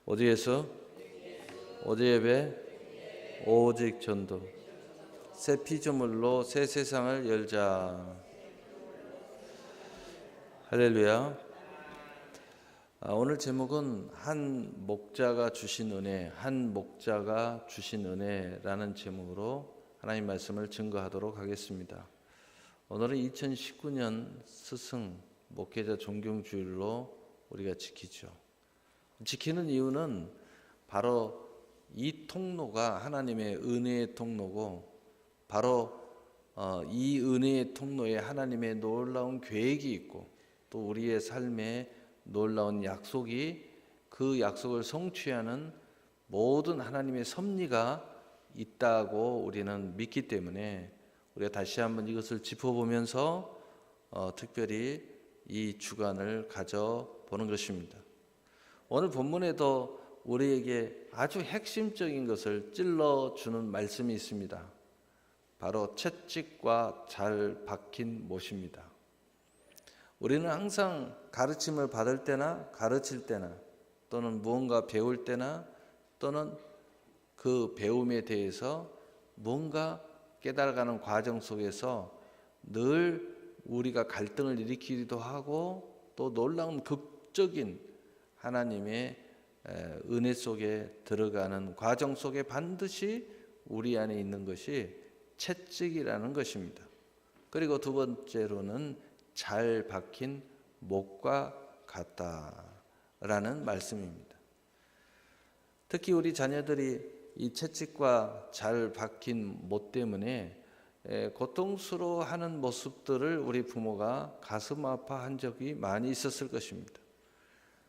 어디에서? 어디 예배? 오직 전도. 새 피조물로 새 세상을 열자. 할렐루야. 오늘 제목은 한 목자가 주신 은혜, 한 목자가 주신 은혜라는 제목으로 하나님 말씀을 증거하도록 하겠습니다. 오늘은 2019년 스승 목회자 존경주일로 우리가 지키죠. 지키는 이유는 바로 이 통로가 하나님의 은혜의 통로고, 바로 이 은혜의 통로에 하나님의 놀라운 계획이 있고, 또 우리의 삶에 놀라운 약속이, 그 약속을 성취하는 모든 하나님의 섭리가 있다고 우리는 믿기 때문에 우리가 다시 한번 이것을 짚어보면서 특별히 이 주간을 가져보는 것입니다. 오늘 본문에도 우리에게 아주 핵심적인 것을 찔러주는 말씀이 있습니다. 바로 채찍과 잘 박힌 못입니다. 우리는 항상 가르침을 받을 때나 가르칠 때나, 또는 무언가 배울 때나, 또는 그 배움에 대해서 뭔가 깨달아가는 과정 속에서 늘 우리가 갈등을 일으키기도 하고, 또 놀라운 극적인 하나님의 은혜 속에 들어가는 과정 속에 반드시 우리 안에 있는 것이 채찍이라는 것입니다. 그리고 두 번째로는 잘 박힌 못과 같다라는 말씀입니다. 특히 우리 자녀들이 이 채찍과 잘 박힌 못 때문에 고통스러워하는 모습들을 우리 부모가 가슴 아파한 적이 많이 있었을 것입니다.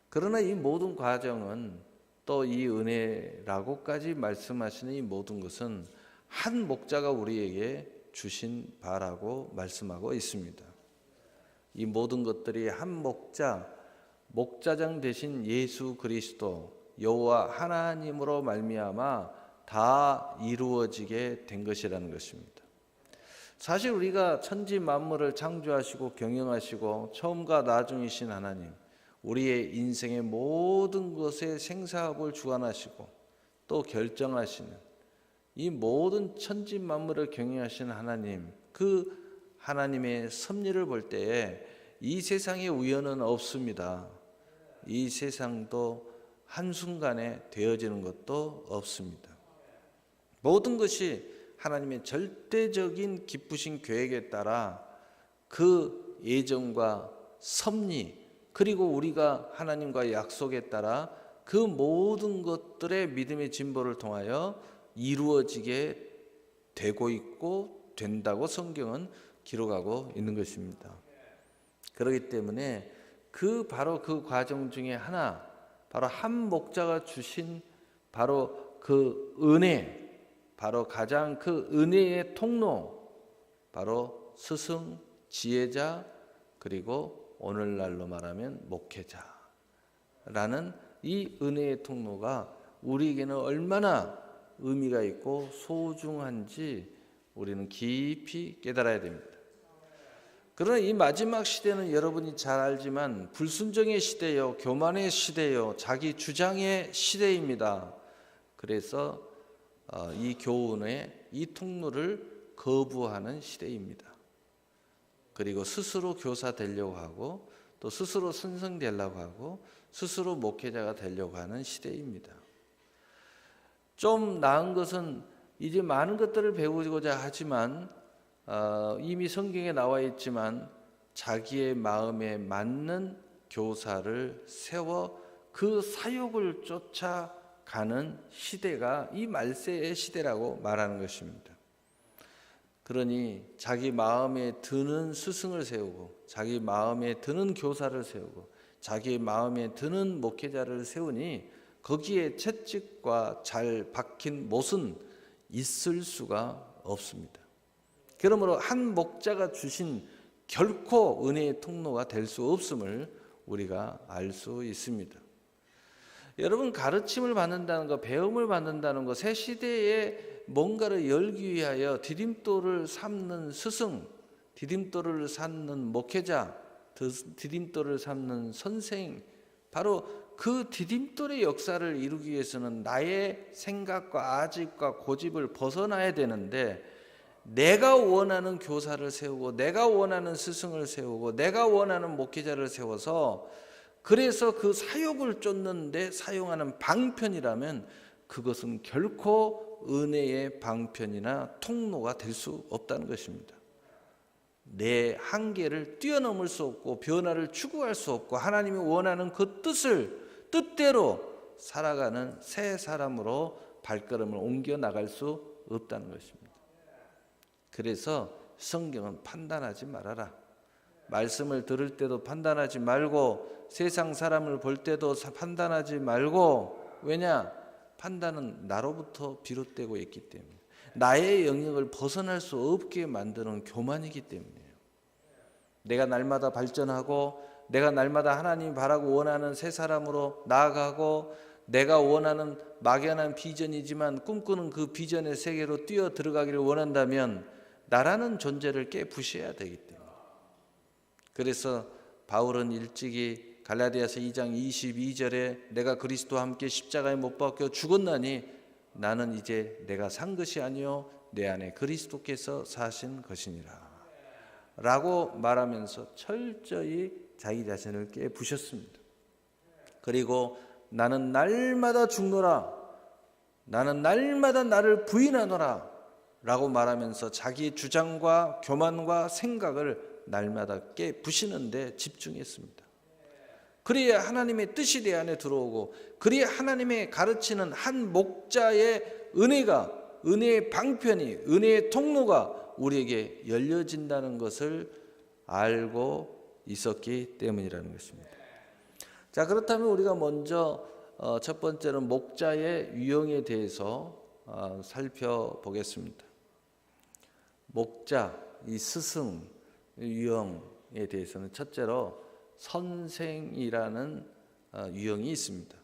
그러나 이 모든 과정은, 또 이 은혜라고까지 말씀하시는 이 모든 것은 한 목자가 우리에게 주신 바라고 말씀하고 있습니다. 이 모든 것들이 한 목자장 되신 예수 그리스도 여호와 하나님으로 말미암아 다 이루어지게 된 것이라는 것입니다. 사실 우리가 천지 만물을 창조하시고 경영하시고 처음과 나중이신 하나님, 우리의 인생의 모든 것의 생사업을 주관하시고 또 결정하시는 이 모든 천지 만물을 경영하시는 하나님, 그 하나님의 섭리를 볼 때에 이 세상에 우연은 없습니다. 이 세상도 한순간에 되어지는 것도 없습니다. 모든 것이 하나님의 절대적인 기쁘신 계획에 따라 그 예정과 섭리, 그리고 우리가 하나님과의 약속에 따라 그 모든 것들의 믿음의 진보를 통하여 이루어지게 되고 있고 된다고 성경은 기록하고 있는 것입니다. 그렇기 때문에 바로 그 과정 중에 하나, 바로 한 목자가 주신 바로 그 은혜, 바로 가장 그 은혜의 통로, 바로 스승, 지혜자, 그리고 오늘날로 말하면 목회자라는 이 은혜의 통로가 우리에게는 얼마나 의미가 있고 소중한지 우리는 깊이 깨달아야 됩니다. 그러나 이 마지막 시대는 여러분이 잘 알지만 불순종의 시대요, 교만의 시대요, 자기 주장의 시대입니다. 그래서 이 교훈의 이 통로를 거부하는 시대입니다. 그리고 스스로 교사 되려고 하고, 또 스스로 선생 되려고 하고, 스스로 목회자가 되려고 하는 시대입니다. 좀 나은 것은 이제 많은 것들을 배우고자 하지만 이미 성경에 나와 있지만 자기의 마음에 맞는 교사를 세워 그 사역을 쫓아가는 시대가 이 말세의 시대라고 말하는 것입니다. 그러니 자기 마음에 드는 스승을 세우고, 자기 마음에 드는 교사를 세우고, 자기 마음에 드는 목회자를 세우니 거기에 채찍과 잘 박힌 못은 있을 수가 없습니다. 그러므로 한 목자가 주신 결코 은혜의 통로가 될 수 없음을 우리가 알 수 있습니다. 여러분, 가르침을 받는다는 것, 배움을 받는다는 것, 새 시대에 뭔가를 열기 위하여 디딤돌을 삼는 스승, 디딤돌을 삼는 목회자, 디딤돌을 삼는 선생, 바로 그 디딤돌의 역사를 이루기 위해서는 나의 생각과 아집과 고집을 벗어나야 되는데, 내가 원하는 교사를 세우고 내가 원하는 스승을 세우고 내가 원하는 목회자를 세워서 그래서 그 사역을 쫓는데 사용하는 방편이라면 그것은 결코 은혜의 방편이나 통로가 될 수 없다는 것입니다. 내 한계를 뛰어넘을 수 없고 변화를 추구할 수 없고 하나님이 원하는 그 뜻대로 살아가는 새 사람으로 발걸음을 옮겨 나갈 수 없다는 것입니다. 그래서 성경은 판단하지 말아라. 말씀을 들을 때도 판단하지 말고 세상 사람을 볼 때도 판단하지 말고, 왜냐? 판단은 나로부터 비롯되고 있기 때문에, 나의 영역을 벗어날 수 없게 만드는 교만이기 때문이에요. 내가 날마다 발전하고 내가 날마다 하나님이 바라고 원하는 새 사람으로 나아가고 내가 원하는 막연한 비전이지만 꿈꾸는 그 비전의 세계로 뛰어 들어가기를 원한다면 나라는 존재를 깨부셔야 되기 때문에, 그래서 바울은 일찍이 갈라디아서 2장 22절에 내가 그리스도와 함께 십자가에 못 박혀 죽었나니 나는 이제 내가 산 것이 아니요 내 안에 그리스도께서 사신 것이니라 라고 말하면서 철저히 자기 자신을 깨부셨습니다. 그리고 나는 날마다 죽노라, 나는 날마다 나를 부인하노라 라고 말하면서 자기의 주장과 교만과 생각을 날마다 깨부시는 데 집중했습니다. 그래야 하나님의 뜻이 내 안에 들어오고, 그래야 하나님의 가르치는 한 목자의 은혜가, 은혜의 방편이, 은혜의 통로가 우리에게 열려진다는 것을 알고 있었기 때문이라는 것입니다. 자, 그렇다면 우리가 먼저 첫 번째는 목자의 유형에 대해서 살펴보겠습니다. 목자, 이 스승 유형에 대해서는 첫째로 선생이라는 유형이 있습니다.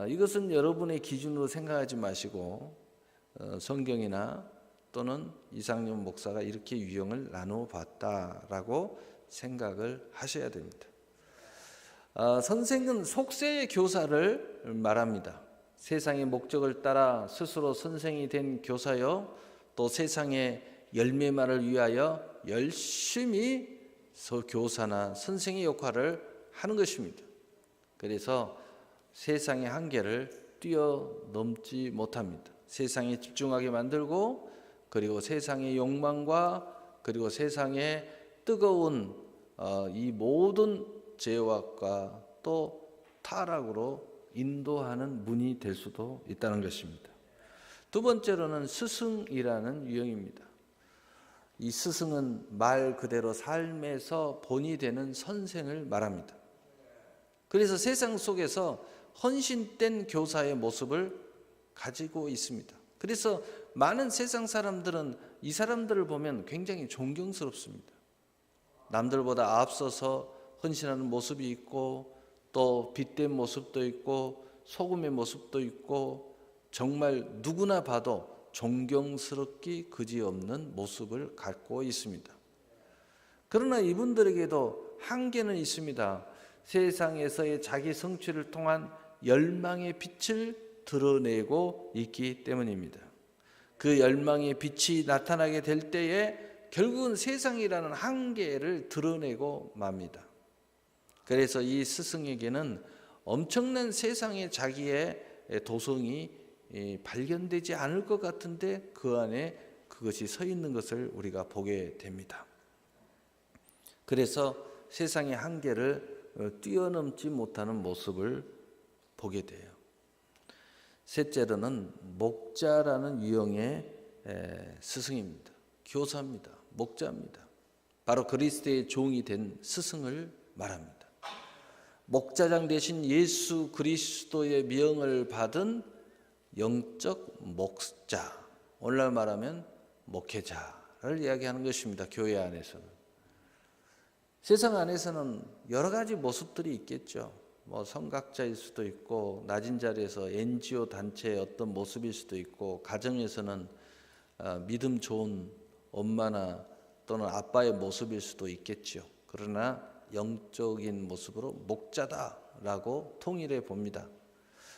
이것은 여러분의 기준으로 생각하지 마시고 성경이나 또는 이상용 목사가 이렇게 유형을 나누어 봤다라고 생각을 하셔야 됩니다. 선생은 속세의 교사를 말합니다. 세상의 목적을 따라 스스로 선생이 된 교사요, 또 세상의 열매만을 위하여 열심히 교사나 선생의 역할을 하는 것입니다. 그래서 세상의 한계를 뛰어넘지 못합니다. 세상에 집중하게 만들고, 그리고 세상의 욕망과 그리고 세상의 뜨거운 이 모든 죄악과 또 타락으로 인도하는 문이 될 수도 있다는 것입니다. 두 번째로는 스승이라는 유형입니다. 이 스승은 말 그대로 삶에서 본이 되는 선생을 말합니다. 그래서 세상 속에서 헌신된 교사의 모습을 가지고 있습니다. 그래서 많은 세상 사람들은 이 사람들을 보면 굉장히 존경스럽습니다. 남들보다 앞서서 헌신하는 모습이 있고, 또 빛된 모습도 있고, 소금의 모습도 있고, 정말 누구나 봐도 존경스럽기 그지없는 모습을 갖고 있습니다. 그러나 이분들에게도 한계는 있습니다. 세상에서의 자기 성취를 통한 열망의 빛을 드러내고 있기 때문입니다. 그 열망의 빛이 나타나게 될 때에 결국은 세상이라는 한계를 드러내고 맙니다. 그래서 이 스승에게는 엄청난 세상의 자기의 도성이 발견되지 않을 것 같은데 그 안에 그것이 서 있는 것을 우리가 보게 됩니다. 그래서 세상의 한계를 뛰어넘지 못하는 모습을 보게 돼요. 셋째로는 목자라는 유형의 스승입니다. 교사입니다. 목자입니다. 바로 그리스도의 종이 된 스승을 말합니다. 목자장 대신 예수 그리스도의 명을 받은 영적 목자, 오늘날 말하면 목회자를 이야기하는 것입니다. 교회 안에서는. 세상 안에서는 여러 가지 모습들이 있겠죠. 성각자일 수도 있고, 낮은 자리에서 NGO 단체의 어떤 모습일 수도 있고, 가정에서는 믿음 좋은 엄마나 또는 아빠의 모습일 수도 있겠죠. 그러나 영적인 모습으로 목자다 목자라고 통일해 봅니다.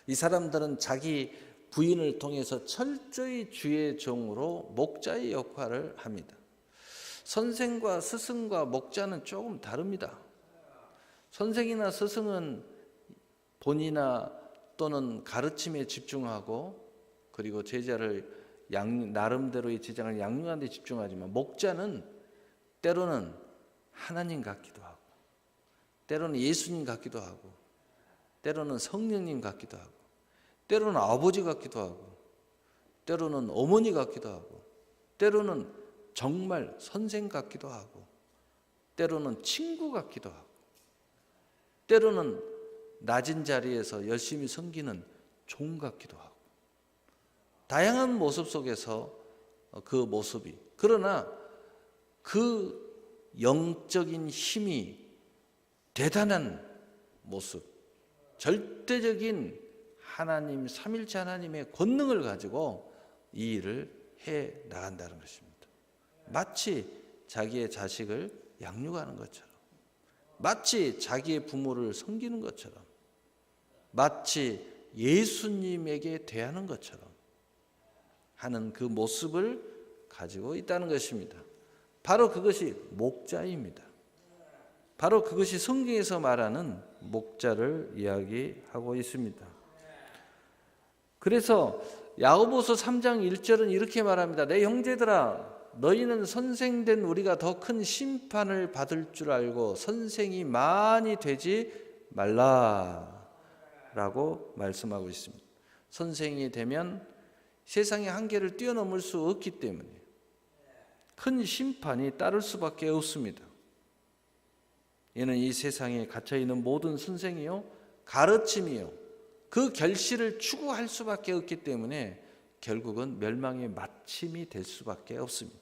이 사람들은 자기 부인을 통해서 철저히 주의 종으로 목자의 역할을 합니다. 선생과 스승과 목자는 조금 다릅니다. 선생이나 스승은 본이나 또는 가르침에 집중하고 그리고 제자를 나름대로의 제자를 양육하는 데 집중하지만 목자는 때로는 하나님 같기도 하고 때로는 예수님 같기도 하고 때로는 성령님 같기도 하고 때로는 아버지 같기도 하고 때로는 어머니 같기도 하고 때로는 정말 선생 같기도 하고 때로는 친구 같기도 하고 때로는 낮은 자리에서 열심히 섬기는 종 같기도 하고 다양한 모습 속에서 그 모습이 그러나 그 영적인 힘이 대단한 모습 절대적인 하나님 삼일체 하나님의 권능을 가지고 이 일을 해 나간다는 것입니다. 마치 자기의 자식을 양육하는 것처럼 마치 자기의 부모를 섬기는 것처럼 마치 예수님에게 대하는 것처럼 하는 그 모습을 가지고 있다는 것입니다. 바로 그것이 목자입니다. 바로 그것이 성경에서 말하는 목자를 이야기하고 있습니다. 그래서 야고보서 3장 1절은 이렇게 말합니다. 내 형제들아 너희는 선생된 우리가 더 큰 심판을 받을 줄 알고 선생이 많이 되지 말라라고 말씀하고 있습니다. 선생이 되면 세상의 한계를 뛰어넘을 수 없기 때문에 큰 심판이 따를 수밖에 없습니다. 이는 이 세상에 갇혀있는 모든 선생이요 가르침이요 그 결실을 추구할 수밖에 없기 때문에 결국은 멸망의 마침이 될 수밖에 없습니다.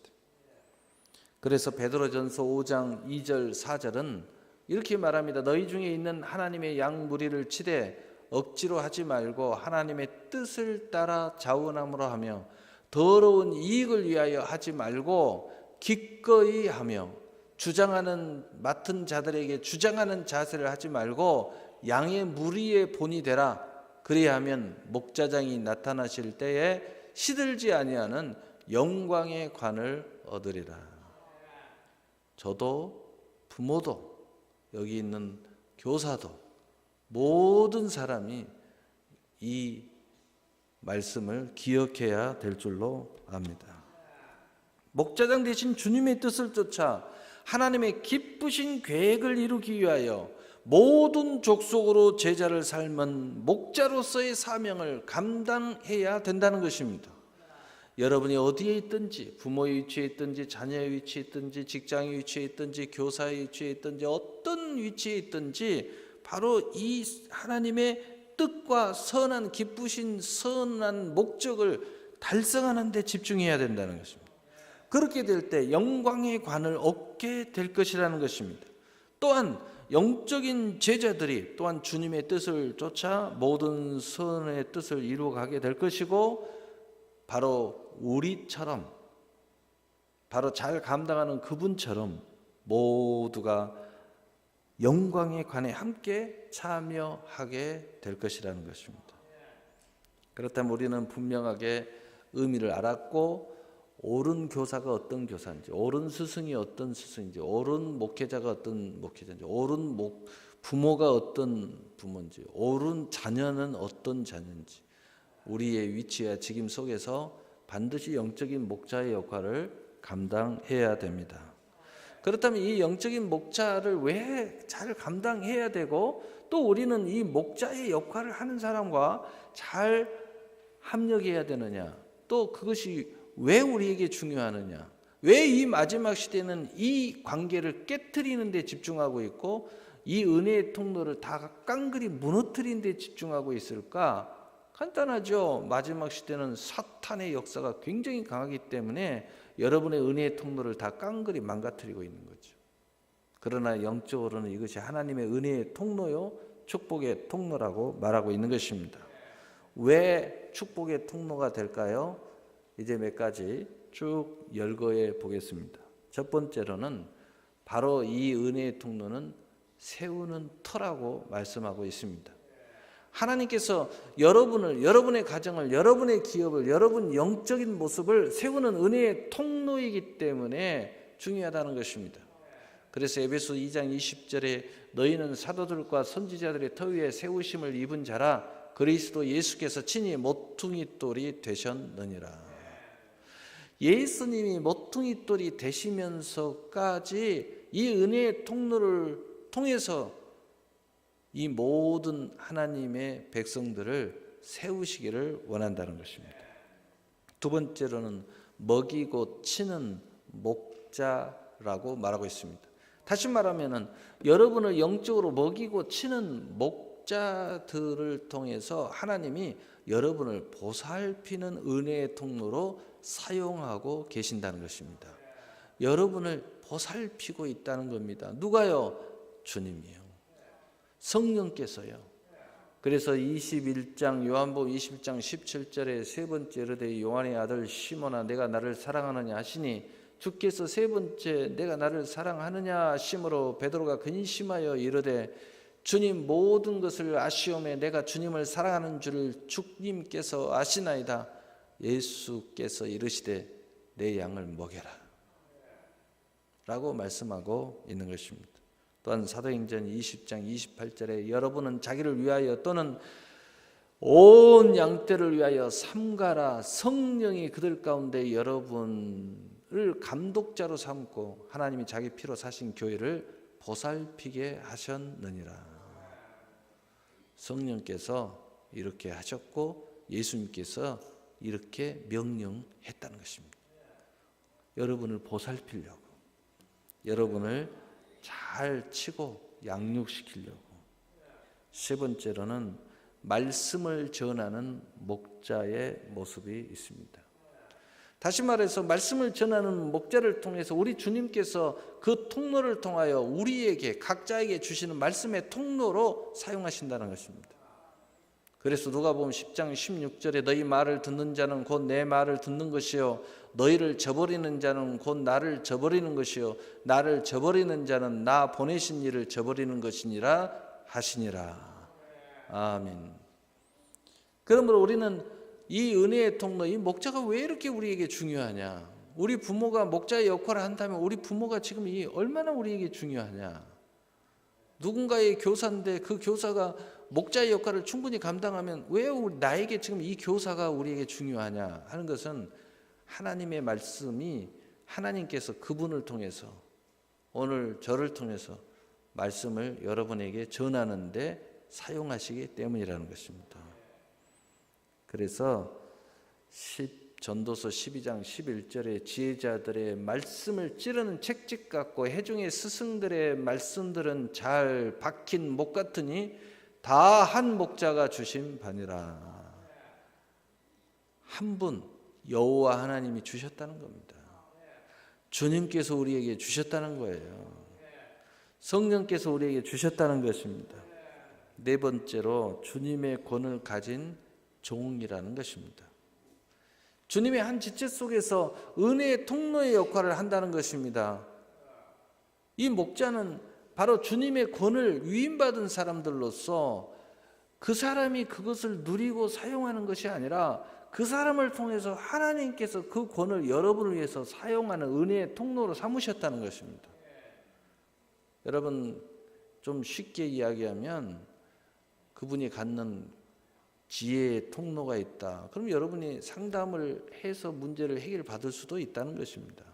그래서 베드로전서 5장 2절 4절은 이렇게 말합니다. 너희 중에 있는 하나님의 양 무리를 치되 억지로 하지 말고 하나님의 뜻을 따라 자원함으로 하며 더러운 이익을 위하여 하지 말고 기꺼이 하며 맡은 자들에게 주장하는 자세를 하지 말고 양의 무리의 본이 되라. 그리하면 목자장이 나타나실 때에 시들지 아니하는 영광의 관을 얻으리라. 저도 부모도 여기 있는 교사도 모든 사람이 이 말씀을 기억해야 될 줄로 압니다. 목자장 대신 주님의 뜻을 쫓아 하나님의 기쁘신 계획을 이루기 위하여 모든 족속으로 제자를 삶은 목자로서의 사명을 감당해야 된다는 것입니다. 여러분이 어디에 있든지 부모의 위치에 있든지 자녀의 위치에 있든지 직장의 위치에 있든지 교사의 위치에 있든지 어떤 위치에 있든지 바로 이 하나님의 뜻과 선한 기쁘신 선한 목적을 달성하는 데 집중해야 된다는 것입니다. 그렇게 될 때 영광의 관을 얻게 될 것이라는 것입니다. 또한 영적인 제자들이 또한 주님의 뜻을 쫓아 모든 선의 뜻을 이루어가게 될 것이고 바로 우리처럼 바로 잘 감당하는 그분처럼 모두가 영광의 관에 함께 참여하게 될 것이라는 것입니다. 그렇다면 우리는 분명하게 의미를 알았고 옳은 교사가 어떤 교사인지, 옳은 스승이 어떤 스승인지, 옳은 목회자가 어떤 목회자인지, 옳은 부모가 어떤 부모인지, 옳은 자녀는 어떤 자녀인지 우리의 위치와 직임 속에서 반드시 영적인 목자의 역할을 감당해야 됩니다. 그렇다면 이 영적인 목자를 왜 잘 감당해야 되고 또 우리는 이 목자의 역할을 하는 사람과 잘 합력해야 되느냐, 또 그것이 왜 우리에게 중요하느냐, 왜 이 마지막 시대는 이 관계를 깨트리는 데 집중하고 있고 이 은혜의 통로를 다 깡그리 무너뜨리는 데 집중하고 있을까? 간단하죠. 마지막 시대는 사탄의 역사가 굉장히 강하기 때문에 여러분의 은혜의 통로를 다 깡그리 망가뜨리고 있는 거죠. 그러나 영적으로는 이것이 하나님의 은혜의 통로요 축복의 통로라고 말하고 있는 것입니다. 왜 축복의 통로가 될까요? 이제 몇 가지 쭉 열거해 보겠습니다. 첫 번째로는 바로 이 은혜의 통로는 세우는 터라고 말씀하고 있습니다. 하나님께서 여러분을, 여러분의 가정을, 여러분의 기업을, 여러분 영적인 모습을 세우는 은혜의 통로이기 때문에 중요하다는 것입니다. 그래서 에베소 2장 20절에 너희는 사도들과 선지자들의 터 위에 세우심을 입은 자라 그리스도 예수께서 친히 모퉁이 돌이 되셨느니라. 예수님이 모퉁이 돌이 되시면서까지 이 은혜의 통로를 통해서 이 모든 하나님의 백성들을 세우시기를 원한다는 것입니다. 두 번째로는 먹이고 치는 목자라고 말하고 있습니다. 다시 말하면 여러분을 영적으로 먹이고 치는 목자들을 통해서 하나님이 여러분을 보살피는 은혜의 통로로 사용하고 계신다는 것입니다. 여러분을 보살피고 있다는 겁니다. 누가요? 주님이요. 성령께서요. 그래서 21장 요한복음 21장 17절에 세 번째 이르되 요한의 아들 시몬아 내가 나를 사랑하느냐 하시니 주께서 세 번째 내가 나를 사랑하느냐 하심으로 베드로가 근심하여 이르되 주님 모든 것을 아시오매 내가 주님을 사랑하는 줄을 주님께서 아시나이다. 예수께서 이르시되 내 양을 먹여라 라고 말씀하고 있는 것입니다. 또한 사도행전 20장 28절에 여러분은 자기를 위하여 또는 온 양떼를 위하여 삼가라. 성령이 그들 가운데 여러분을 감독자로 삼고 하나님이 자기 피로 사신 교회를 보살피게 하셨느니라. 성령께서 이렇게 하셨고 예수님께서 이렇게 명령했다는 것입니다. 여러분을 보살피려고, 여러분을 잘 치고 양육시키려고. 세 번째로는 말씀을 전하는 목자의 모습이 있습니다. 다시 말해서 말씀을 전하는 목자를 통해서 우리 주님께서 그 통로를 통하여 우리에게 각자에게 주시는 말씀의 통로로 사용하신다는 것입니다. 그래서 누가복음 10장 16절에 너희 말을 듣는 자는 곧 내 말을 듣는 것이요 너희를 저버리는 자는 곧 나를 저버리는 것이요 나를 저버리는 자는 나 보내신 이를 저버리는 것이니라 하시니라. 아멘. 그러므로 우리는 이 은혜의 통로, 이 목자가 왜 이렇게 우리에게 중요하냐? 우리 부모가 목자의 역할을 한다면 우리 부모가 지금 이 얼마나 우리에게 중요하냐? 누군가의 교사인데 그 교사가 목자의 역할을 충분히 감당하면 왜 나에게 지금 이 교사가 우리에게 중요하냐 하는 것은 하나님의 말씀이 하나님께서 그분을 통해서 오늘 저를 통해서 말씀을 여러분에게 전하는데 사용하시기 때문이라는 것입니다. 그래서 전도서 12장 11절에 지혜자들의 말씀을 찌르는 책찍 같고 해중의 스승들의 말씀들은 잘 박힌 목 같으니 다 한 목자가 주신 바니라. 한 분 여호와 하나님이 주셨다는 겁니다. 주님께서 우리에게 주셨다는 거예요. 성령께서 우리에게 주셨다는 것입니다. 네 번째로 주님의 권을 가진 종이라는 것입니다. 주님의 한 지체 속에서 은혜의 통로의 역할을 한다는 것입니다. 이 목자는 바로 주님의 권을 위임받은 사람들로서 그 사람이 그것을 누리고 사용하는 것이 아니라 그 사람을 통해서 하나님께서 그 권을 여러분을 위해서 사용하는 은혜의 통로로 삼으셨다는 것입니다. 여러분 좀 쉽게 이야기하면 그분이 갖는 지혜의 통로가 있다. 그럼 여러분이 상담을 해서 문제를 해결받을 수도 있다는 것입니다.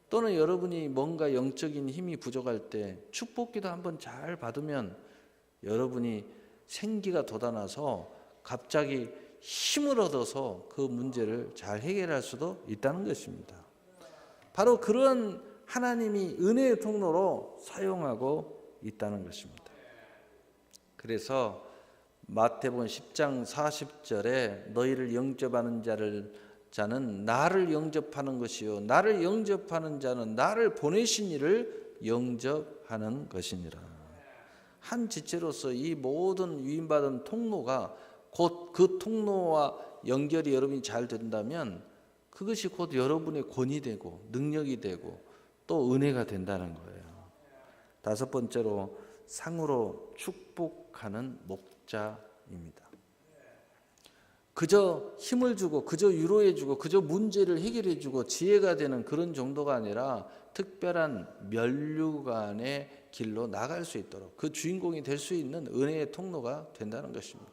또는 여러분이 뭔가 영적인 힘이 부족할 때 축복기도 한번 잘 받으면 여러분이 생기가 돋아나서 갑자기 힘을 얻어서 그 문제를 잘 해결할 수도 있다는 것입니다. 바로 그런 하나님이 은혜의 통로로 사용하고 있다는 것입니다. 그래서 마태복음 10장 40절에 너희를 영접하는 자는 나를 영접하는 것이요 나를 영접하는 자는 나를 보내신 이를 영접하는 것이니라. 한 지체로서 이 모든 위임받은 통로가 곧 그 통로와 연결이 여러분이 잘 된다면 그것이 곧 여러분의 권이 되고 능력이 되고 또 은혜가 된다는 거예요. 다섯 번째로 상으로 축복하는 목자입니다. 그저 힘을 주고 그저 위로해 주고 그저 문제를 해결해 주고 지혜가 되는 그런 정도가 아니라 특별한 면류관의 길로 나갈 수 있도록 그 주인공이 될 수 있는 은혜의 통로가 된다는 것입니다.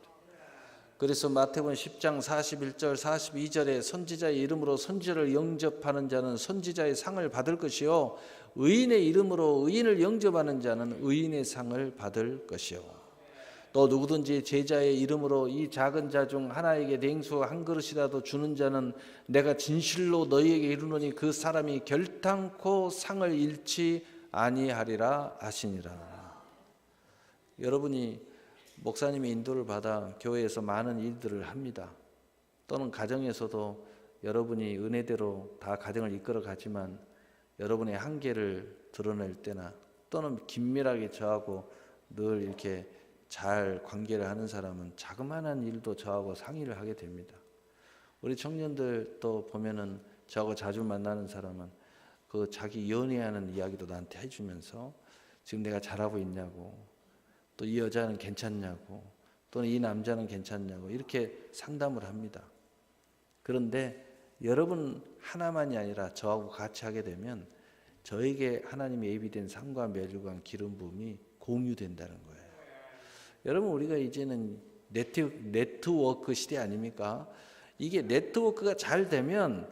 그래서 마태복음 10장 41절 42절에 선지자의 이름으로 선지자를 영접하는 자는 선지자의 상을 받을 것이요 의인의 이름으로 의인을 영접하는 자는 의인의 상을 받을 것이요 또 누구든지 제자의 이름으로 이 작은 자 중 하나에게 냉수 한 그릇이라도 주는 자는 내가 진실로 너희에게 이르노니 그 사람이 결탄코 상을 잃지 아니하리라 하시니라. 여러분이 목사님의 인도를 받아 교회에서 많은 일들을 합니다. 또는 가정에서도 여러분이 은혜대로 다 가정을 이끌어 가지만 여러분의 한계를 드러낼 때나 또는 긴밀하게 저하고 늘 이렇게 잘 관계를 하는 사람은 자그마한 일도 저하고 상의를 하게 됩니다. 우리 청년들 또 보면은 저하고 자주 만나는 사람은 그 자기 연애하는 이야기도 나한테 해주면서 지금 내가 잘하고 있냐고 또 이 여자는 괜찮냐고 또는 이 남자는 괜찮냐고 이렇게 상담을 합니다. 그런데 여러분 하나만이 아니라 저하고 같이 하게 되면 저에게 하나님의 예비된 상과 멸류관 기름 부음이 공유된다는 거예요. 여러분 우리가 이제는 네트워크 시대 아닙니까? 이게 네트워크가 잘 되면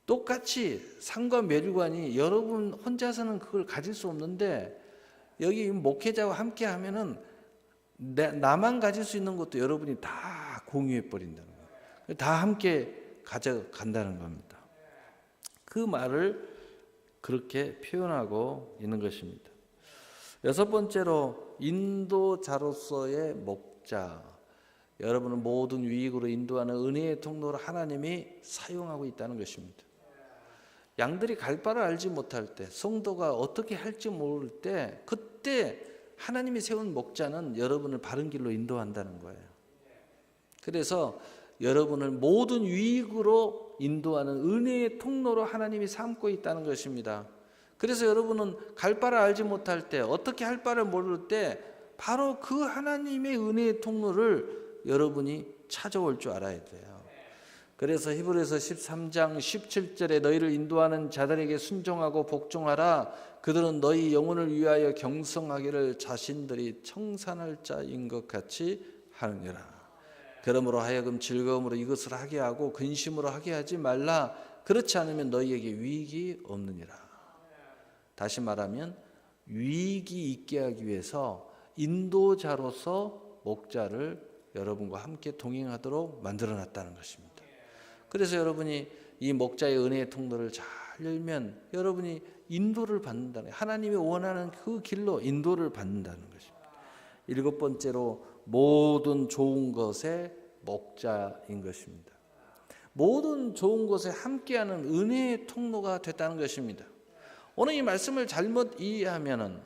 똑같이 상과 멸류관이 여러분 혼자서는 그걸 가질 수 없는데 여기 목회자와 함께 하면은 나만 가질 수 있는 것도 여러분이 다 공유해 버린다는 거예요. 다 함께 가져간다는 겁니다. 그 말을 그렇게 표현하고 있는 것입니다. 여섯 번째로 인도자로서의 목자. 여러분은 모든 유익으로 인도하는 은혜의 통로를 하나님이 사용하고 있다는 것입니다. 양들이 갈 바를 알지 못할 때, 성도가 어떻게 할지 모를 때, 그때 하나님이 세운 목자는 여러분을 바른 길로 인도한다는 거예요. 그래서 여러분을 모든 유익으로 인도하는 은혜의 통로로 하나님이 삼고 있다는 것입니다. 그래서 여러분은 갈 바를 알지 못할 때, 어떻게 할 바를 모를 때 바로 그 하나님의 은혜의 통로를 여러분이 찾아올 줄 알아야 돼요. 그래서 히브리서 13장 17절에 너희를 인도하는 자들에게 순종하고 복종하라. 그들은 너희 영혼을 위하여 경성하기를 자신들이 청산할 자인 것 같이 하느니라. 그러므로 하여금 즐거움으로 이것을 하게 하고 근심으로 하게 하지 말라. 그렇지 않으면 너희에게 유익이 없느니라. 다시 말하면 유익이 있게 하기 위해서 인도자로서 목자를 여러분과 함께 동행하도록 만들어놨다는 것입니다. 그래서 여러분이 이 목자의 은혜의 통로를 잘 열면 여러분이 인도를 받는다는, 하나님이 원하는 그 길로 인도를 받는다는 것입니다. 일곱 번째로 모든 좋은 것의 목자인 것입니다. 모든 좋은 것에 함께하는 은혜의 통로가 됐다는 것입니다. 오늘 이 말씀을 잘못 이해하면은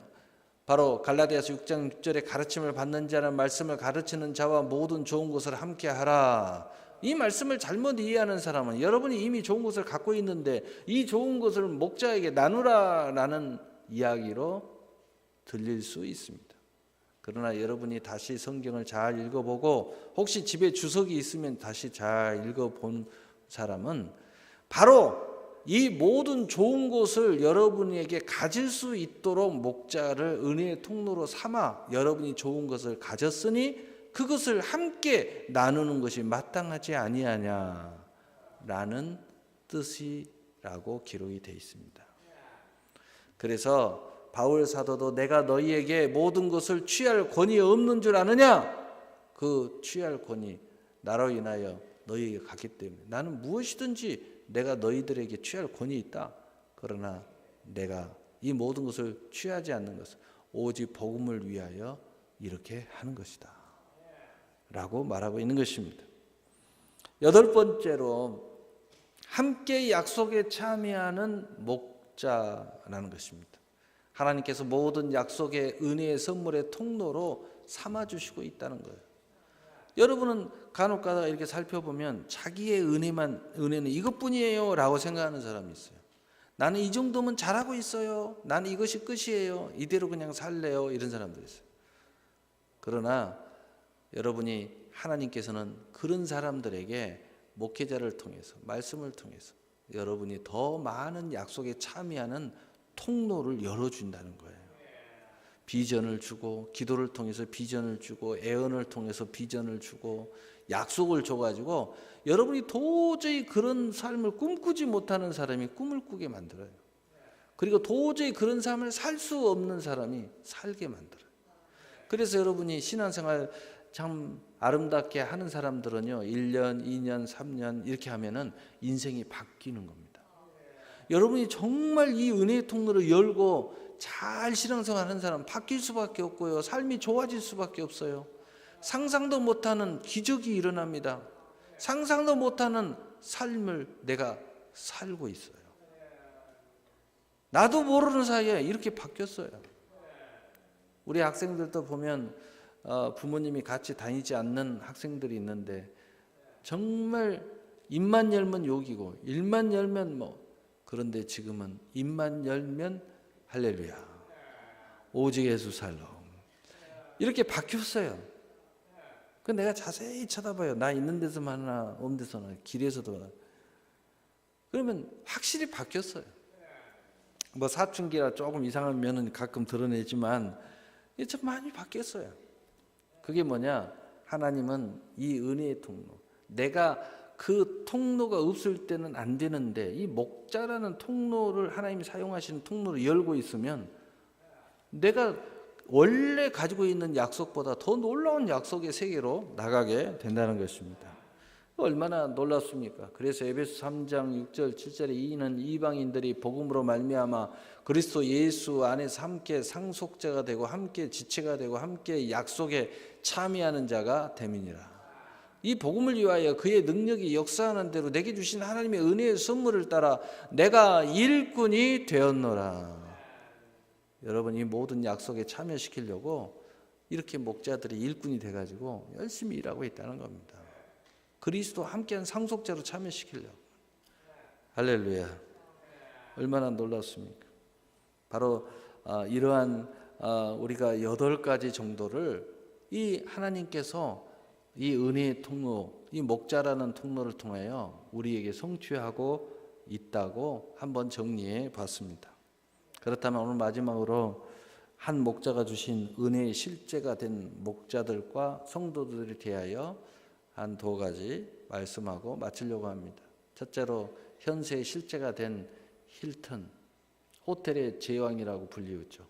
바로 갈라디아서 6장 6절에 가르침을 받는 자는 말씀을 가르치는 자와 모든 좋은 것을 함께하라. 이 말씀을 잘못 이해하는 사람은 여러분이 이미 좋은 것을 갖고 있는데 이 좋은 것을 목자에게 나누라라는 이야기로 들릴 수 있습니다. 그러나 여러분이 다시 성경을 잘 읽어보고 혹시 집에 주석이 있으면 다시 잘 읽어본 사람은 바로 이 모든 좋은 것을 여러분에게 가질 수 있도록 목자를 은혜의 통로로 삼아 여러분이 좋은 것을 가졌으니 그것을 함께 나누는 것이 마땅하지 아니하냐라는 뜻이라고 기록이 되어 있습니다. 그래서 바울 사도도 내가 너희에게 모든 것을 취할 권위 없는 줄 아느냐? 그 취할 권위 나로 인하여 너희에게 갔기 때문에 나는 무엇이든지 내가 너희들에게 취할 권위 있다. 그러나 내가 이 모든 것을 취하지 않는 것은 오직 복음을 위하여 이렇게 하는 것이다 라고 말하고 있는 것입니다. 여덟 번째로 함께 약속에 참여하는 목자라는 것입니다. 하나님께서 모든 약속의 은혜의 선물의 통로로 삼아주시고 있다는 거예요. 여러분은 간혹가다 이렇게 살펴보면 자기의 은혜는 이것뿐이에요 라고 생각하는 사람이 있어요. 나는 이 정도면 잘하고 있어요. 나는 이것이 끝이에요. 이대로 그냥 살래요. 이런 사람들이 있어요. 그러나 여러분이 하나님께서는 그런 사람들에게 목회자를 통해서, 말씀을 통해서 여러분이 더 많은 약속에 참여하는 통로를 열어준다는 거예요. 비전을 주고, 기도를 통해서 비전을 주고, 애언을 통해서 비전을 주고, 약속을 줘가지고 여러분이 도저히 그런 삶을 꿈꾸지 못하는 사람이 꿈을 꾸게 만들어요. 그리고 도저히 그런 삶을 살 수 없는 사람이 살게 만들어요. 그래서 여러분이 신앙생활 참 아름답게 하는 사람들은요, 1년, 2년, 3년 이렇게 하면은 인생이 바뀌는 겁니다. 여러분이 정말 이 은혜의 통로를 열고 잘 신앙생활 하는 사람 바뀔 수밖에 없고요. 삶이 좋아질 수밖에 없어요. 상상도 못하는 기적이 일어납니다. 상상도 못하는 삶을 내가 살고 있어요. 나도 모르는 사이에 이렇게 바뀌었어요. 우리 학생들도 보면 부모님이 같이 다니지 않는 학생들이 있는데 정말 입만 열면 욕이고 일만 열면 뭐, 그런데 지금은 입만 열면 할렐루야, 오직 예수 살롱, 이렇게 바뀌었어요. 그 내가 자세히 쳐다봐요. 나 있는 데서만 하나 없는 데서나 길에서도. 그러면 확실히 바뀌었어요. 뭐 사춘기라 조금 이상한 면은 가끔 드러내지만 참 많이 바뀌었어요. 그게 뭐냐? 하나님은 이 은혜의 통로, 내가 그 통로가 없을 때는 안 되는데 이 목자라는 통로를 하나님이 사용하시는 통로를 열고 있으면 내가 원래 가지고 있는 약속보다 더 놀라운 약속의 세계로 나가게 된다는 것입니다. 얼마나 놀랍습니까? 그래서 에베소 3장 6절 7절에 이는 이방인들이 복음으로 말미암아 그리스도 예수 안에서 함께 상속자가 되고 함께 지체가 되고 함께 약속에 참여하는 자가 됨이니라. 이 복음을 위하여 그의 능력이 역사하는 대로 내게 주신 하나님의 은혜의 선물을 따라 내가 일꾼이 되었노라. 여러분, 이 모든 약속에 참여시키려고 이렇게 목자들이 일꾼이 돼가지고 열심히 일하고 있다는 겁니다. 그리스도와 함께한 상속자로 참여시키려고. 할렐루야. 얼마나 놀랍습니까? 바로 이러한 우리가 8가지 정도를 이 하나님께서 이 은혜의 통로, 이 목자라는 통로를 통하여 우리에게 성취하고 있다고 한번 정리해 봤습니다. 그렇다면 오늘 마지막으로 한 목자가 주신 은혜의 실제가 된 목자들과 성도들에 대하여 한 2가지 말씀하고 마치려고 합니다. 첫째로 현세의 실제가 된 힐튼, 호텔의 제왕이라고 불리우죠.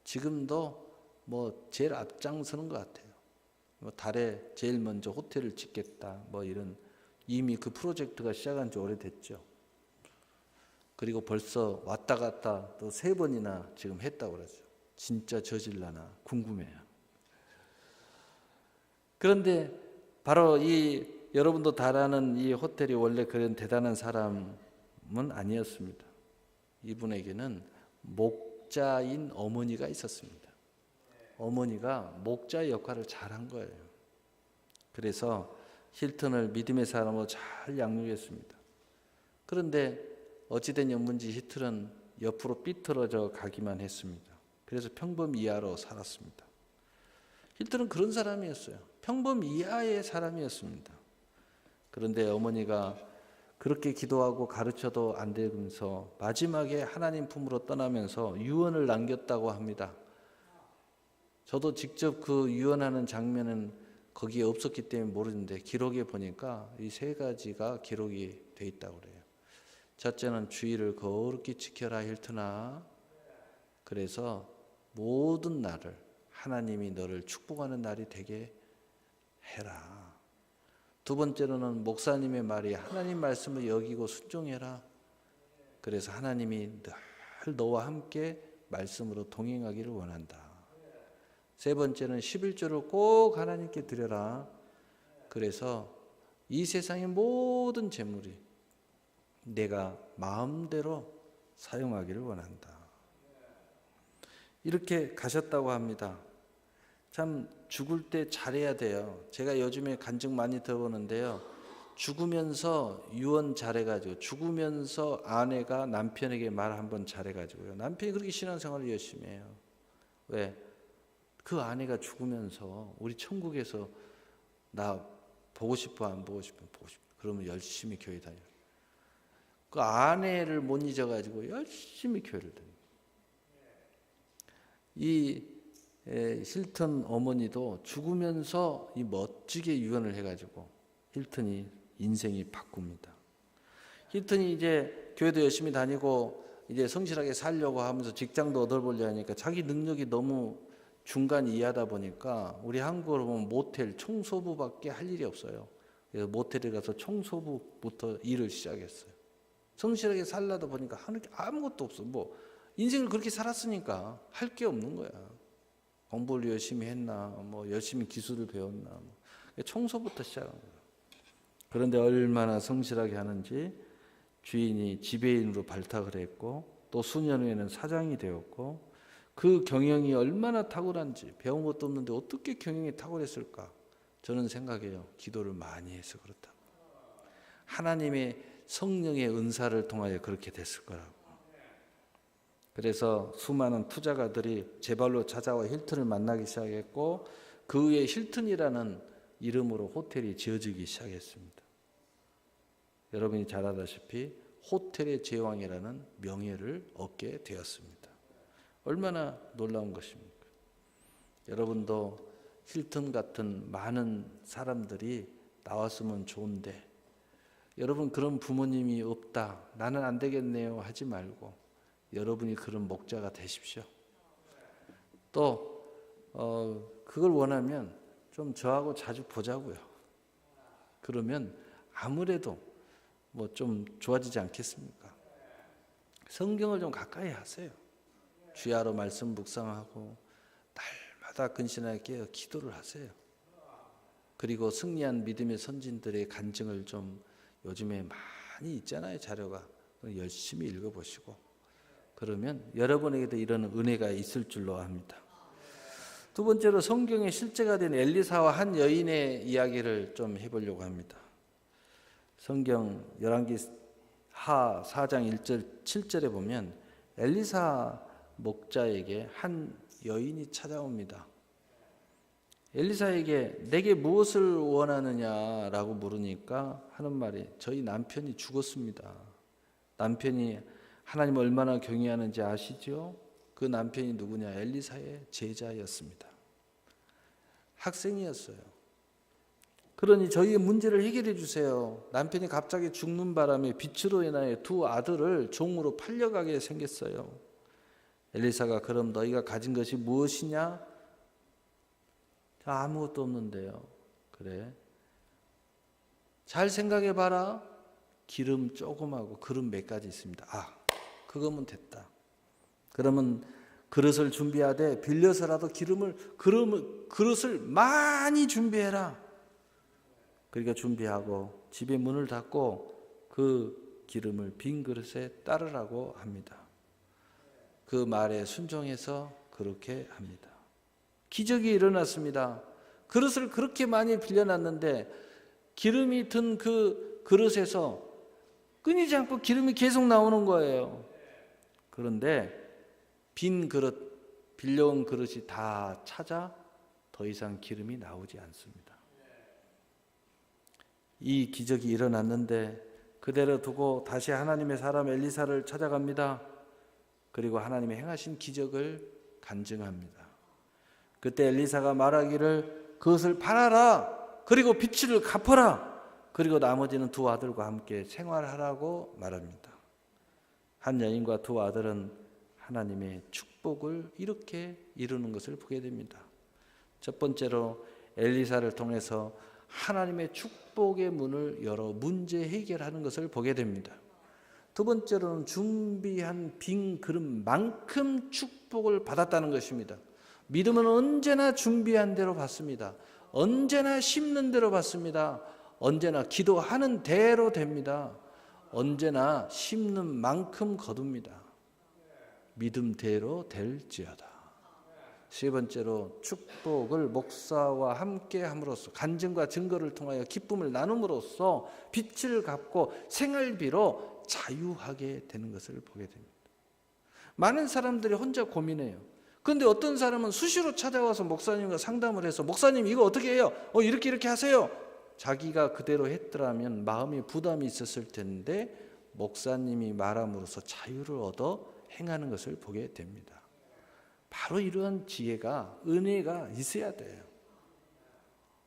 지금도 뭐 제일 앞장서는 것 같아요. 뭐 달에 제일 먼저 호텔을 짓겠다, 뭐 이런, 이미 그 프로젝트가 시작한 지 오래됐죠. 그리고 벌써 왔다 갔다 또 3번이나 지금 했다고 그러죠. 진짜 저질라나 궁금해요. 그런데 바로 이 여러분도 다 아는 이 호텔이 원래 그런 대단한 사람은 아니었습니다. 이분에게는 목자인 어머니가 있었습니다. 어머니가 목자의 역할을 잘한 거예요. 그래서 힐튼을 믿음의 사람으로 잘 양육했습니다. 그런데 어찌된 연문지 힐튼은 옆으로 삐뚤어져 가기만 했습니다. 그래서 평범 이하로 살았습니다. 힐튼은 그런 사람이었어요. 평범 이하의 사람이었습니다. 그런데 어머니가 그렇게 기도하고 가르쳐도 안 되면서 마지막에 하나님 품으로 떠나면서 유언을 남겼다고 합니다. 저도 직접 그 유언하는 장면은 거기에 없었기 때문에 모르는데 기록에 보니까 이 3가지가 기록이 돼 있다고 그래요. 첫째는 주의를 거룩히 지켜라 힐튼아. 그래서 모든 날을 하나님이 너를 축복하는 날이 되게 해라. 2번째로는 목사님의 말이 하나님 말씀을 여기고 순종해라. 그래서 하나님이 늘 너와 함께 말씀으로 동행하기를 원한다. 3번째는 11조를 꼭 하나님께 드려라. 그래서 이 세상의 모든 재물이 내가 마음대로 사용하기를 원한다. 이렇게 가셨다고 합니다. 참 죽을 때 잘해야 돼요. 제가 요즘에 간증 많이 들어보는데요. 죽으면서 유언 잘해가지고, 죽으면서 아내가 남편에게 말 한번 잘해가지고요. 남편이 그렇게 신앙생활을 열심히 해요. 왜? 그 아내가 죽으면서 우리 천국에서 나 보고 싶어 안 보고 싶어? 보고 싶어. 그러면 열심히 교회 다녀요. 그 아내를 못 잊어가지고 열심히 교회를 다녀요. 이 힐튼 어머니도 죽으면서 이 멋지게 유언을 해가지고 힐튼이 인생이 바꿉니다. 힐튼이 이제 교회도 열심히 다니고 이제 성실하게 살려고 하면서 직장도 얻어보려 하니까 자기 능력이 너무 중간 이하다 보니까 우리 한국으로 보면 모텔 청소부밖에 할 일이 없어요. 그래서 모텔에 가서 청소부부터 일을 시작했어요. 성실하게 살려다 보니까 하는 게 아무것도 없어. 뭐 인생을 그렇게 살았으니까 할 게 없는 거야. 공부를 열심히 했나, 뭐 열심히 기술을 배웠나, 뭐. 청소부터 시작한 거야. 그런데 얼마나 성실하게 하는지 주인이 지배인으로 발탁을 했고 또 수년 후에는 사장이 되었고 그 경영이 얼마나 탁월한지, 배운 것도 없는데 어떻게 경영이 탁월했을까? 저는 생각해요. 기도를 많이 해서 그렇다고. 하나님의 성령의 은사를 통하여 그렇게 됐을 거라고. 그래서 수많은 투자가들이 제 발로 찾아와 힐튼을 만나기 시작했고 그 후에 힐튼이라는 이름으로 호텔이 지어지기 시작했습니다. 여러분이 잘 아다시피 호텔의 제왕이라는 명예를 얻게 되었습니다. 얼마나 놀라운 것입니까? 여러분도 힐튼 같은 많은 사람들이 나왔으면 좋은데 여러분 그런 부모님이 없다, 나는 안 되겠네요 하지 말고 여러분이 그런 목자가 되십시오. 또 그걸 원하면 좀 저하고 자주 보자고요. 그러면 아무래도 뭐 좀 좋아지지 않겠습니까? 성경을 좀 가까이 하세요. 주야로 말씀 묵상하고 날마다 근신하게 깨어 기도를 하세요. 그리고 승리한 믿음의 선진들의 간증을 좀 요즘에 많이 있잖아요. 자료가. 열심히 읽어보시고 그러면 여러분에게도 이런 은혜가 있을 줄로 압니다. 두 번째로 성경의 실제가 된 엘리사와 한 여인의 이야기를 좀 해보려고 합니다. 성경 열왕기 하 4장 1절 7절에 보면 엘리사 목자에게 한 여인이 찾아옵니다. 엘리사에게 내게 무엇을 원하느냐라고 물으니까 하는 말이 저희 남편이 죽었습니다. 남편이 하나님 얼마나 경외하는지 아시죠? 그 남편이 누구냐? 엘리사의 제자였습니다. 학생이었어요. 그러니 저희의 문제를 해결해 주세요. 남편이 갑자기 죽는 바람에 빛으로 인하여 두 아들을 종으로 팔려가게 생겼어요. 엘리사가 그럼 너희가 가진 것이 무엇이냐? 아무것도 없는데요. 그래. 잘 생각해 봐라. 기름 조금하고 그릇 몇 가지 있습니다. 아, 그거면 됐다. 그러면 그릇을 준비하되 빌려서라도 그릇을 많이 준비해라. 그러니까 준비하고 집에 문을 닫고 그 기름을 빈 그릇에 따르라고 합니다. 그 말에 순종해서 그렇게 합니다. 기적이 일어났습니다. 그릇을 그렇게 많이 빌려놨는데 기름이 든 그 그릇에서 끊이지 않고 기름이 계속 나오는 거예요. 그런데 빈 그릇, 빌려온 그릇이 다 차자 더 이상 기름이 나오지 않습니다. 이 기적이 일어났는데 그대로 두고 다시 하나님의 사람 엘리사를 찾아갑니다. 그리고 하나님의 행하신 기적을 간증합니다. 그때 엘리사가 말하기를 그것을 팔아라. 그리고 빚을 갚아라. 그리고 나머지는 두 아들과 함께 생활하라고 말합니다. 한 여인과 두 아들은 하나님의 축복을 이렇게 이루는 것을 보게 됩니다. 첫 번째로 엘리사를 통해서 하나님의 축복의 문을 열어 문제 해결하는 것을 보게 됩니다. 두 번째로는 준비한 빈 그릇만큼 축복을 받았다는 것입니다. 믿음은 언제나 준비한 대로 받습니다. 언제나 심는 대로 받습니다. 언제나 기도하는 대로 됩니다. 언제나 심는 만큼 거둡니다. 믿음대로 될지어다. 세 번째로 축복을 목사와 함께 함으로써 간증과 증거를 통하여 기쁨을 나눔으로써 빚을 갚고 생활비로 자유하게 되는 것을 보게 됩니다. 많은 사람들이 혼자 고민해요. 그런데 어떤 사람은 수시로 찾아와서 목사님과 상담을 해서 목사님 이거 어떻게 해요? 이렇게 하세요. 자기가 그대로 했더라면 마음의 부담이 있었을 텐데 목사님이 말함으로써 자유를 얻어 행하는 것을 보게 됩니다. 바로 이러한 지혜가, 은혜가 있어야 돼요.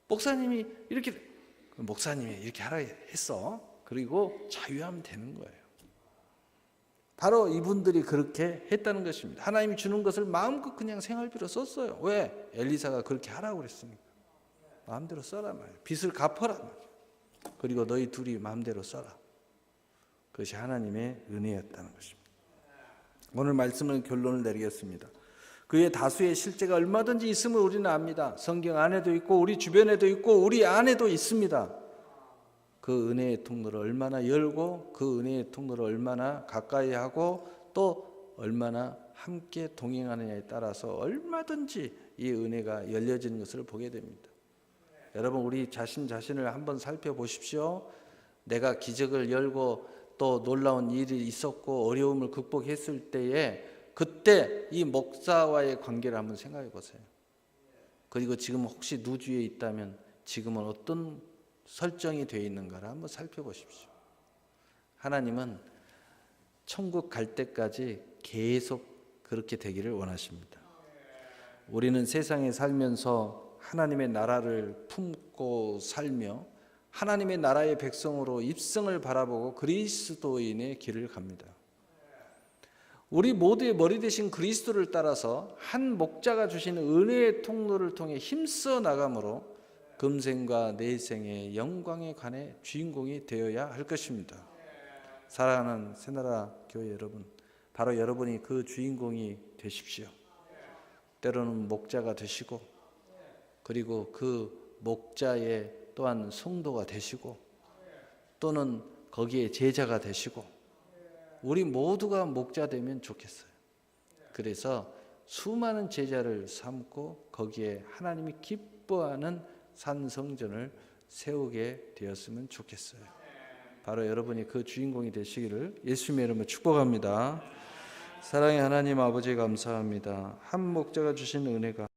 목사님이 이렇게 하라 했어. 그리고 자유하면 되는 거예요. 바로 이분들이 그렇게 했다는 것입니다. 하나님이 주는 것을 마음껏 그냥 생활비로 썼어요. 왜? 엘리사가 그렇게 하라고 그랬으니까. 마음대로 써라 말이에요. 빚을 갚아라 말이에요. 그리고 너희 둘이 마음대로 써라. 그것이 하나님의 은혜였다는 것입니다. 오늘 말씀은 결론을 내리겠습니다. 그의 다수의 실제가 얼마든지 있음을 우리는 압니다. 성경 안에도 있고 우리 주변에도 있고 우리 안에도 있습니다. 그 은혜의 통로를 얼마나 열고 그 은혜의 통로를 얼마나 가까이 하고 또 얼마나 함께 동행하느냐에 따라서 얼마든지 이 은혜가 열려지는 것을 보게 됩니다. 여러분 우리 자신을 한번 살펴보십시오. 내가 기적을 열고 또 놀라운 일이 있었고 어려움을 극복했을 때에 그때 이 목사와의 관계를 한번 생각해 보세요. 그리고 지금 혹시 누주에 있다면 지금은 어떤 설정이 되어 있는가를 한번 살펴보십시오. 하나님은 천국 갈 때까지 계속 그렇게 되기를 원하십니다. 우리는 세상에 살면서 하나님의 나라를 품고 살며 하나님의 나라의 백성으로 입성을 바라보고 그리스도인의 길을 갑니다. 우리 모두의 머리 되신 그리스도를 따라서 한 목자가 주시는 은혜의 통로를 통해 힘써 나감으로 금생과 내생의 영광에 관해 주인공이 되어야 할 것입니다. 사랑하는 새나라 교회 여러분, 바로 여러분이 그 주인공이 되십시오. 때로는 목자가 되시고 그리고 그 목자의 또한 성도가 되시고 또는 거기에 제자가 되시고 우리 모두가 목자 되면 좋겠어요. 그래서 수많은 제자를 삼고 거기에 하나님이 기뻐하는 산성전을 세우게 되었으면 좋겠어요. 바로 여러분이 그 주인공이 되시기를 예수님의 이름으로 축복합니다. 사랑의 하나님 아버지 감사합니다. 한 목자가 주신 은혜가